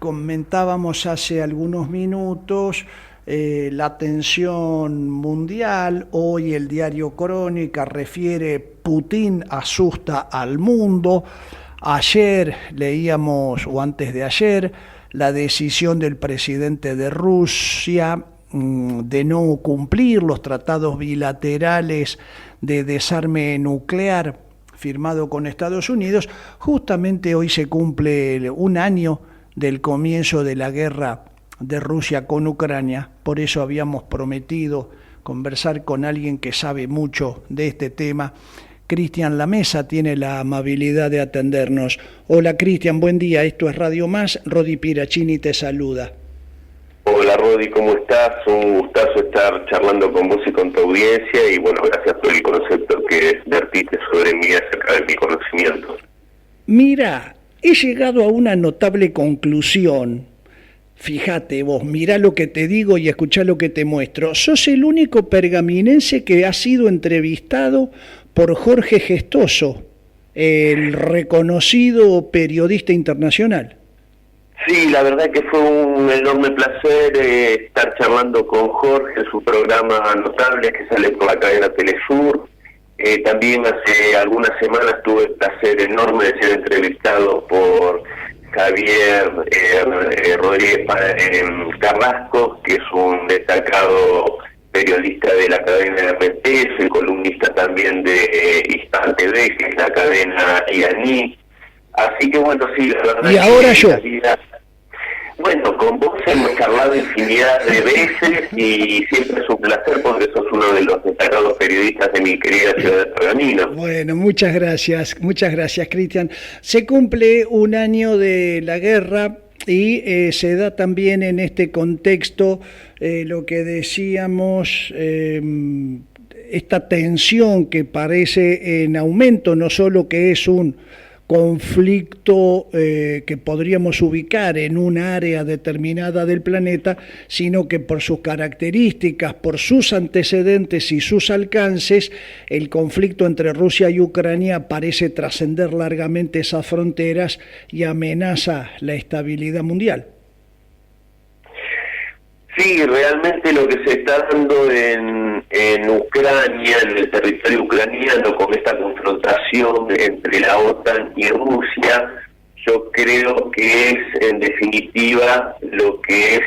comentábamos hace algunos minutos la tensión mundial. Hoy el diario Crónica refiere: Putin asusta al mundo. Ayer leíamos, o antes de ayer, la decisión del presidente de Rusia de no cumplir los tratados bilaterales de desarme nuclear firmado con Estados Unidos. Justamente hoy se cumple un año del comienzo de la guerra de Rusia con Ucrania. Por eso habíamos prometido conversar con alguien que sabe mucho de este tema. Cristian Lamesa tiene la amabilidad de atendernos. Hola Cristian, buen día, esto es Radio Más, Rodi Piracini te saluda. Hola Rodi, ¿cómo estás? Un gustazo estar charlando con vos y con tu audiencia, y bueno, gracias por el concepto que vertiste sobre mí acerca de mi conocimiento. Mira, he llegado a una notable conclusión. Fíjate vos, mirá lo que te digo y escuchá lo que te muestro. Sos el único pergaminense que ha sido entrevistado por Jorge Gestoso, el reconocido periodista internacional. Sí, la verdad que fue un enorme placer estar charlando con Jorge en su programa Notable que sale por la cadena Telesur. También hace algunas semanas tuve el placer enorme de ser entrevistado por Javier Rodríguez Carrasco, que es un destacado periodista de la cadena RTS, columnista también de Hispan TV, que es la cadena iraní. Así que bueno, sí, la verdad. Y ahora yo. Bueno, con vos hemos charlado infinidad de veces y siempre es un placer porque sos uno de los destacados periodistas de mi querida ciudad de Pergamino. Bueno, muchas gracias, Cristian. Se cumple un año de la guerra y se da también en este contexto lo que decíamos, esta tensión que parece en aumento, no solo que es un conflicto que podríamos ubicar en un área determinada del planeta, sino que por sus características, por sus antecedentes y sus alcances, el conflicto entre Rusia y Ucrania parece trascender largamente esas fronteras y amenaza la estabilidad mundial. Sí, realmente lo que se está dando en Ucrania, en el territorio ucraniano, con esta confrontación entre la OTAN y Rusia, yo creo que es, en definitiva, lo que es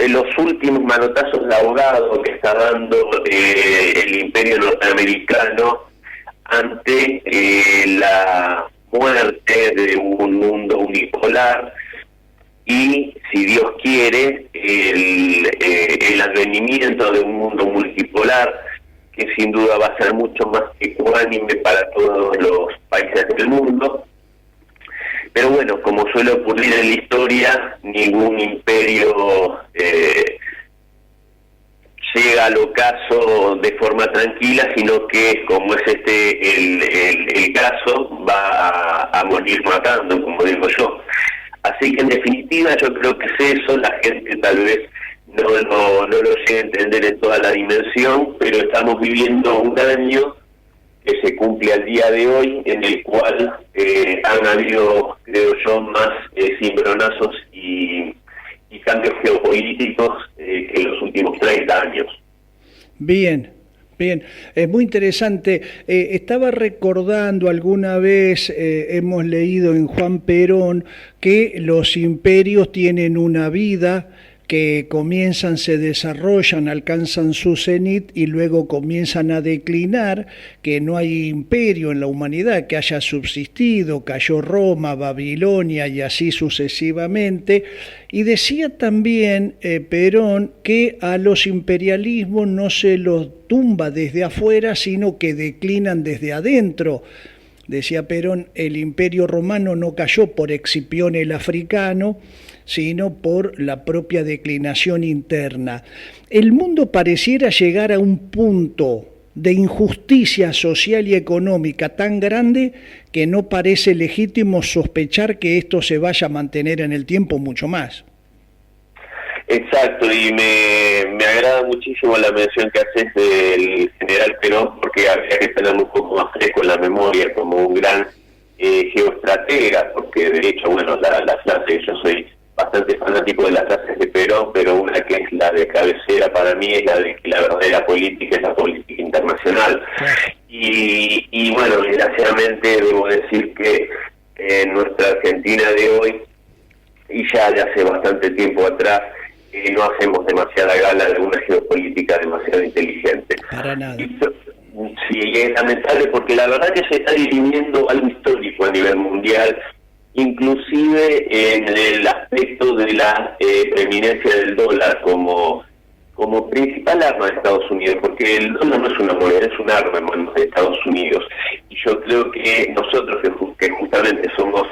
los últimos manotazos de ahogado que está dando el imperio norteamericano ante la muerte de un mundo unipolar. Y, si Dios quiere, el advenimiento de un mundo multipolar, que sin duda va a ser mucho más ecuánime para todos los países del mundo. Pero bueno, como suele ocurrir en la historia, ningún imperio llega al ocaso de forma tranquila, sino que, como es el caso, va a morir matando, como digo yo. Así que en definitiva yo creo que es eso, la gente tal vez no lo llegue a entender en toda la dimensión, pero estamos viviendo un año que se cumple al día de hoy, en el cual han habido, creo yo, más cimbronazos y cambios geopolíticos que en los últimos 30 años. Bien, es muy interesante. Estaba recordando alguna vez, hemos leído en Juan Perón, que los imperios tienen una vida, que comienzan, se desarrollan, alcanzan su cenit y luego comienzan a declinar, que no hay imperio en la humanidad que haya subsistido, cayó Roma, Babilonia y así sucesivamente. Y decía también Perón que a los imperialismos no se los tumba desde afuera, sino que declinan desde adentro. Decía Perón, el imperio romano no cayó por Escipión el africano, sino por la propia declinación interna. El mundo pareciera llegar a un punto de injusticia social y económica tan grande que no parece legítimo sospechar que esto se vaya a mantener en el tiempo mucho más. Exacto, y me agrada muchísimo la mención que haces del general Perón, porque habría que tenerlo un poco más fresco en la memoria como un gran geoestratega, porque de hecho, bueno, la frase, yo soy bastante fanático de las frases de Perón, pero una que es la de cabecera para mí es la de que la verdadera política es la política internacional. Y bueno, desgraciadamente debo decir que en nuestra Argentina de hoy, y ya de hace bastante tiempo atrás, no hacemos demasiada gala de una geopolítica demasiado inteligente. Para nada. Sí, es lamentable porque la verdad que se está dirimiendo algo histórico a nivel mundial, inclusive en el aspecto de la preeminencia del dólar como principal arma de Estados Unidos, porque el dólar no es una moneda, es un arma en manos de Estados Unidos. Y yo creo que nosotros, que justamente somos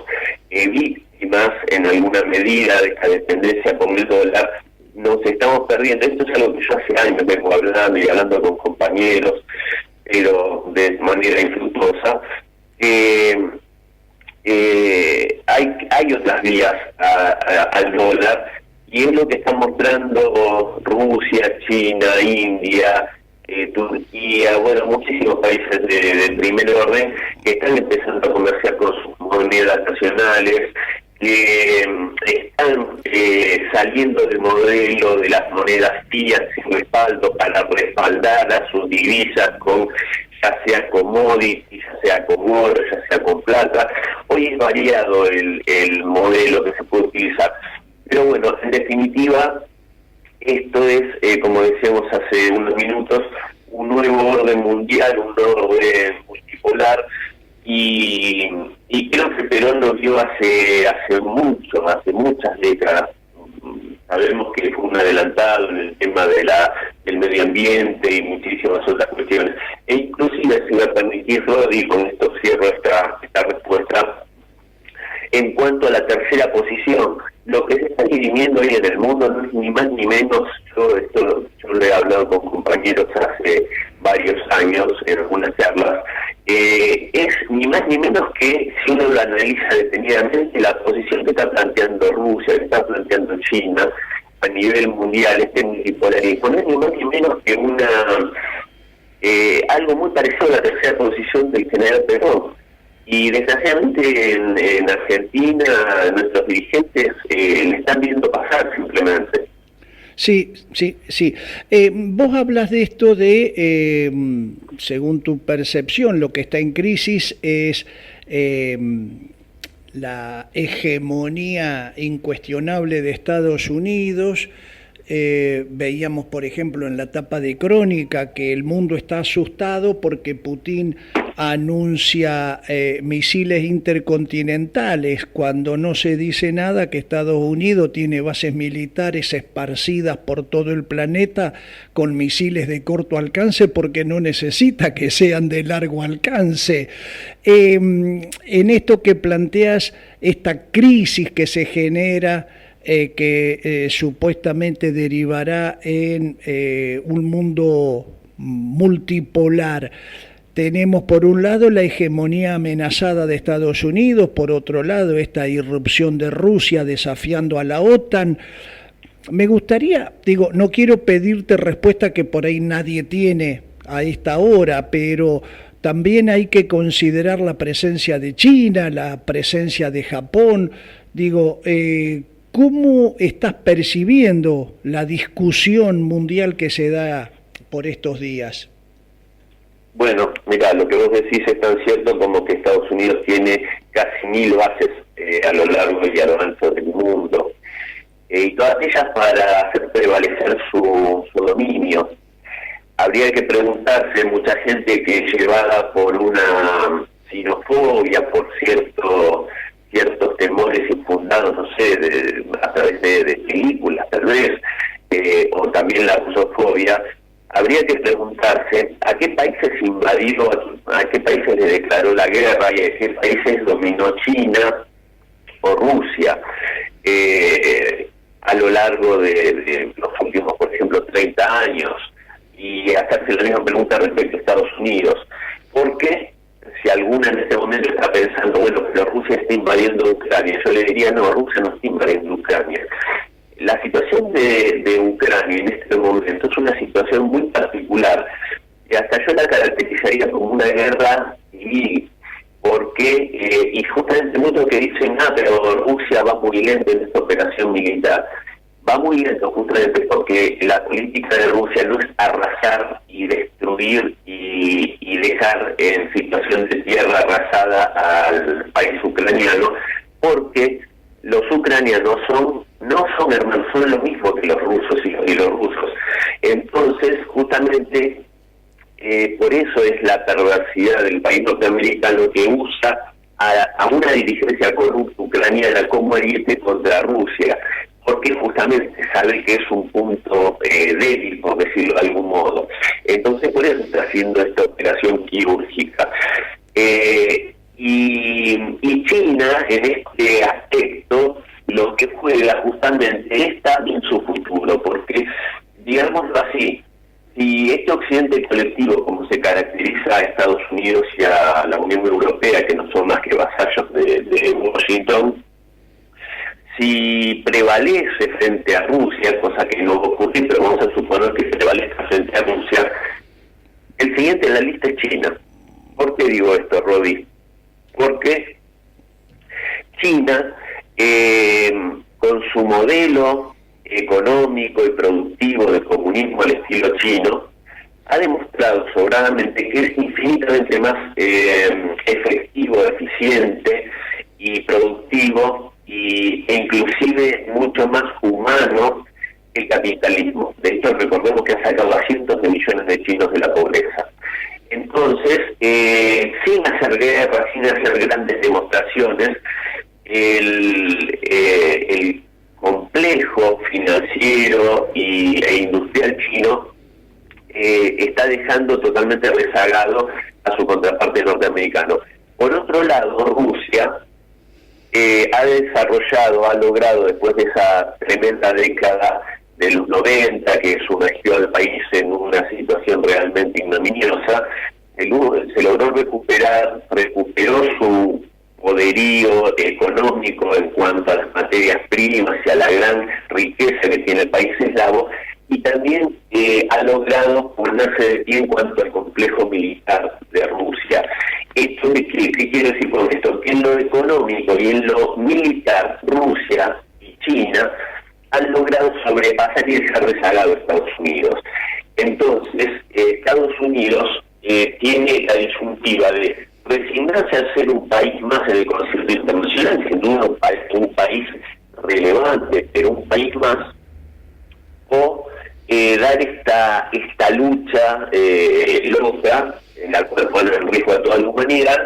víctimas en alguna medida de esta dependencia con el dólar, nos estamos perdiendo. Esto es algo que yo hace años vengo hablando y hablando con compañeros, pero de manera infructuosa. Hay otras vías al dólar, y es lo que están mostrando Rusia, China, India, Turquía, bueno, muchísimos países de primer orden que están empezando a comerciar con sus monedas nacionales, que están saliendo del modelo de las monedas fiat sin respaldo para respaldar a sus divisas con, ya sea commodities, ya sea con oro, ya sea con plata. Hoy es variado el modelo que se puede utilizar. Pero bueno, en definitiva, esto es, como decíamos hace unos minutos, un nuevo orden mundial, un nuevo orden multipolar, y creo que Perón lo vio hace muchas décadas. Sabemos que fue un adelantado en el tema del medio ambiente y muchísimas otras cuestiones. E inclusive, si me permitís, Rodi, con esto cierro esta respuesta, en cuanto a la tercera posición, lo que se está dirimiendo hoy en el mundo no es ni más ni menos, yo lo he hablado con compañeros hace varios años en algunas charlas, es ni más ni menos que, si uno lo analiza detenidamente, la posición que está planteando Rusia, que está planteando China a nivel mundial, este multipolarismo, no es ni más ni menos que algo muy parecido a la tercera posición del general Perón. Y desgraciadamente en Argentina nuestros dirigentes le están viendo pasar simplemente. Sí. Vos hablas de esto de, según tu percepción, lo que está en crisis es la hegemonía incuestionable de Estados Unidos. Veíamos, por ejemplo, en la tapa de Crónica que el mundo está asustado porque Putin anuncia misiles intercontinentales, cuando no se dice nada que Estados Unidos tiene bases militares esparcidas por todo el planeta con misiles de corto alcance porque no necesita que sean de largo alcance. En esto que planteas, esta crisis que se genera, que supuestamente derivará en un mundo multipolar. Tenemos por un lado la hegemonía amenazada de Estados Unidos, por otro lado esta irrupción de Rusia desafiando a la OTAN. Me gustaría, no quiero pedirte respuesta que por ahí nadie tiene a esta hora, pero también hay que considerar la presencia de China, la presencia de Japón. ¿Cómo estás percibiendo la discusión mundial que se da por estos días? Bueno, mira, lo que vos decís es tan cierto como que Estados Unidos tiene casi 1000 bases a lo largo y a lo ancho del mundo, y todas ellas para hacer prevalecer su dominio. Habría que preguntarse, mucha gente que llevada por una xenofobia, por ciertos temores infundados, no sé, a través de películas tal vez, o también la rusofobia, habría que preguntarse a qué países invadió, a qué países le declaró la guerra y a qué países dominó China o Rusia a lo largo de los últimos, por ejemplo, 30 años, y hacerse la misma pregunta respecto a Estados Unidos. ¿Por qué? Si alguna en este momento está pensando, bueno, pero Rusia está invadiendo Ucrania, yo le diría, no, Rusia no está invadiendo Ucrania. La situación de Ucrania en este momento es una situación muy particular, y hasta yo la caracterizaría como una guerra civil, porque, y justamente muchos que dicen, pero Rusia va muy lento en esta operación militar. Va muy lento justamente porque la política de Rusia no es arrasar y destruir y dejar en situación de tierra arrasada al país ucraniano, porque los ucranianos no son hermanos, son lo mismo que los rusos y los rusos. Entonces, justamente, por eso es la perversidad del país norteamericano, que usa a una dirigencia corrupta ucraniana como ariete contra Rusia, porque justamente sabe que es un punto débil, por decirlo de algún modo. Entonces, por eso está haciendo esta operación quirúrgica. Y China, en este aspecto, lo que juega justamente es también su futuro, porque, digámoslo así, si este occidente colectivo, como se caracteriza a Estados Unidos y a la Unión Europea, que no son más que vasallos de Washington, si prevalece frente a Rusia, cosa que no va a ocurrir, pero vamos a suponer que prevalezca frente a Rusia, el siguiente en la lista es China. ¿Por qué digo esto, Rodi? Porque China, con su modelo económico y productivo de comunismo al estilo chino, ha demostrado sobradamente que es infinitamente más efectivo, eficiente y productivo e inclusive mucho más humano que el capitalismo. De hecho, recordemos que ha sacado a cientos de millones de chinos de la pobreza. Entonces, sin hacer guerra, sin hacer grandes demostraciones, el complejo financiero e industrial chino está dejando totalmente rezagado a su contraparte norteamericano. Por otro lado, Rusia ha logrado, después de esa tremenda década de los 90, que sumergió al país en una situación realmente ignominiosa, se logró recuperó su poderío económico en cuanto a las materias primas y a la gran riqueza que tiene el país eslavo, y también ha logrado ponerse de pie en cuanto al complejo militar de Rusia. Esto, ¿qué quiero decir con esto? Que en lo económico y en lo militar, Rusia y China han logrado sobrepasar y dejar rezagado a Estados Unidos. Entonces, Estados Unidos tiene la disyuntiva de resignarse a ser un país más en el concierto internacional, sin duda un país relevante, pero un país más, o dar esta lucha loca, en la cual pone en riesgo a toda la humanidad,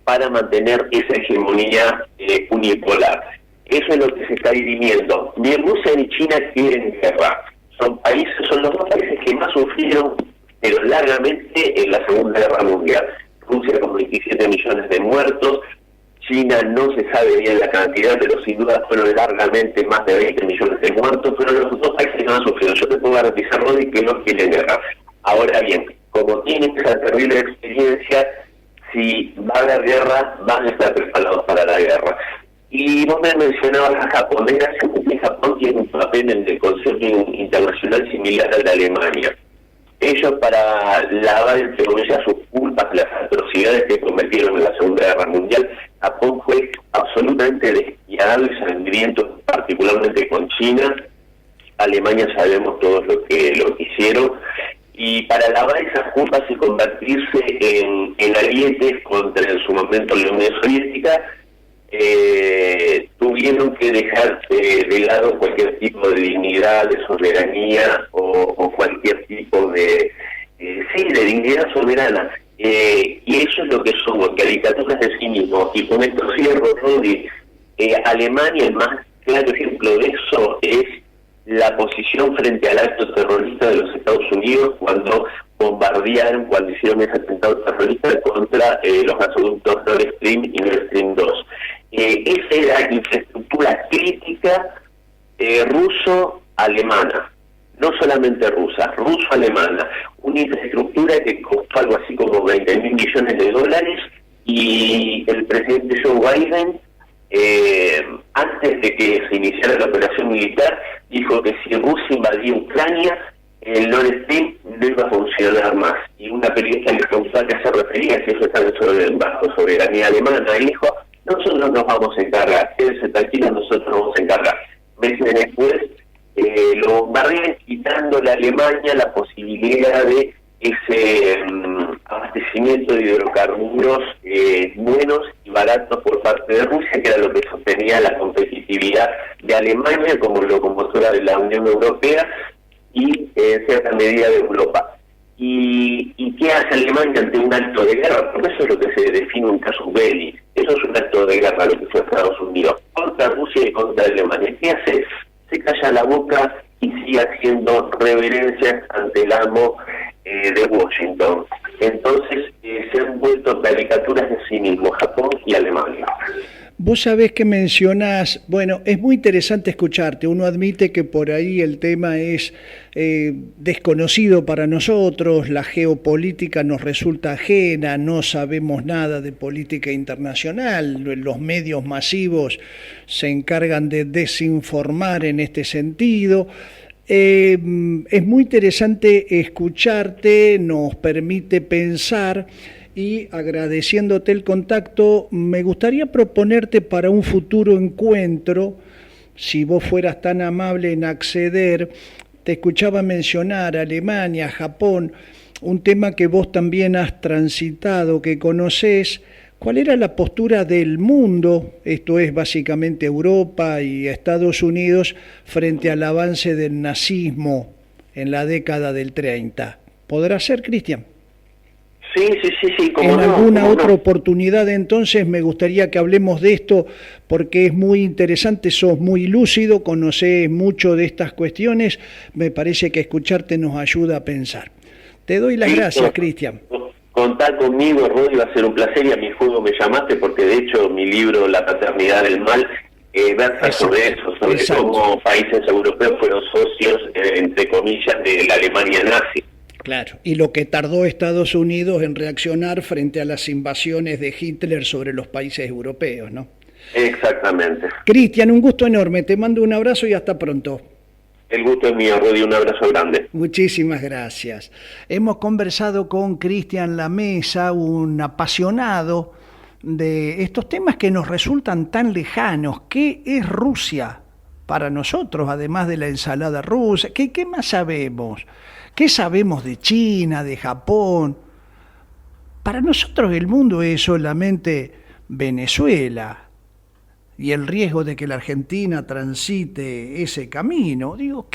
para mantener esa hegemonía unipolar. Eso es lo que se está dirimiendo. Ni Rusia ni China quieren guerra. Son los dos países que más sufrieron, pero largamente, en la Segunda Guerra Mundial. Rusia con 27 millones de muertos, China no se sabe bien la cantidad, pero sin duda fueron largamente más de 20 millones de muertos, pero los dos países no han sufrido. Yo te puedo garantizar, Rodi, que no quieren guerra. Ahora bien, como tienen esa terrible experiencia, si va a haber guerra, van a estar preparados para la guerra. Y vos me mencionabas a Japón. Desgraciadamente Japón tiene un papel en el concierto internacional similar al de Alemania. Ellos, para lavar entre comillas sus culpas, las atrocidades que cometieron en la Segunda Guerra Mundial, Japón fue absolutamente despiadado y sangriento, particularmente con China. Alemania sabemos todos lo que hicieron, y para lavar esas culpas y convertirse en arietes contra, en su momento, la Unión Soviética, tuvieron que dejar de lado cualquier tipo de dignidad, de soberanía o cualquier tipo de dignidad soberana, y eso es lo que somos, caricaturas de sí mismos. Y con esto cierro, Rodi. Alemania, el más claro ejemplo de eso es la posición frente al acto terrorista de los Estados Unidos cuando cuando hicieron ese atentado terrorista contra los gasoductos Nord Stream y Nord Stream 2. Esa era infraestructura crítica ruso-alemana, no solamente ruso-alemana, una infraestructura que costó algo así como 20.000 millones de dólares, y el presidente Joe Biden, antes de que se iniciara la operación militar, dijo que si Rusia invadía Ucrania, el Nord Stream no iba a funcionar más. Y una periodista le preguntó a qué se refería, si eso estaba bajo soberanía alemana, y dijo, nosotros nos vamos a encargar, quédense tranquilos, nosotros nos vamos a encargar. Meses después, lo bombardean, quitando a Alemania la posibilidad de ese abastecimiento de hidrocarburos buenos y baratos por parte de Rusia, que era lo que sostenía la competitividad de Alemania como locomotora de la Unión Europea y en cierta medida de Europa. ¿Y qué hace Alemania ante un acto de guerra? Porque eso es lo que se define un casus belli. Eso es un acto de guerra, lo que fue Estados Unidos contra Rusia y contra Alemania. ¿Qué hace? Se calla la boca y sigue haciendo reverencias ante el amo de Washington. Entonces se han vuelto caricaturas de sí mismo, Japón y Alemania. Vos sabés que mencionás, bueno, es muy interesante escucharte, uno admite que por ahí el tema es desconocido para nosotros, la geopolítica nos resulta ajena, no sabemos nada de política internacional, los medios masivos se encargan de desinformar en este sentido. Es muy interesante escucharte, nos permite pensar. Y agradeciéndote el contacto, me gustaría proponerte para un futuro encuentro, si vos fueras tan amable en acceder, te escuchaba mencionar Alemania, Japón, un tema que vos también has transitado, que conocés. ¿Cuál era la postura del mundo, esto es básicamente Europa y Estados Unidos, frente al avance del nazismo en la década del 30? ¿Podrá ser, Cristian? Sí, en alguna otra oportunidad entonces me gustaría que hablemos de esto porque es muy interesante, sos muy lúcido, conocés mucho de estas cuestiones, me parece que escucharte nos ayuda a pensar. Te doy las gracias, Cristian. Contá conmigo, Rodi, va a ser un placer y a mi juego me llamaste porque de hecho mi libro La paternidad del mal versa sobre eso, sobre cómo países europeos fueron socios, entre comillas, de la Alemania nazi. Claro, y lo que tardó Estados Unidos en reaccionar frente a las invasiones de Hitler sobre los países europeos, ¿no? Exactamente. Cristian, un gusto enorme, te mando un abrazo y hasta pronto. El gusto es mío, Rodi, un abrazo grande. Muchísimas gracias. Hemos conversado con Cristian Lamesa, un apasionado de estos temas que nos resultan tan lejanos. ¿Qué es Rusia para nosotros, además de la ensalada rusa? ¿Qué más sabemos? ¿Qué sabemos de China, de Japón? Para nosotros el mundo es solamente Venezuela y el riesgo de que la Argentina transite ese camino. Digo,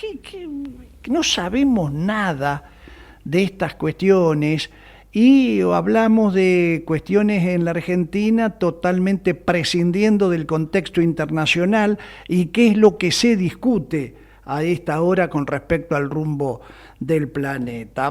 no sabemos nada de estas cuestiones y hablamos de cuestiones en la Argentina totalmente prescindiendo del contexto internacional y qué es lo que se discute a esta hora con respecto al rumbo del planeta.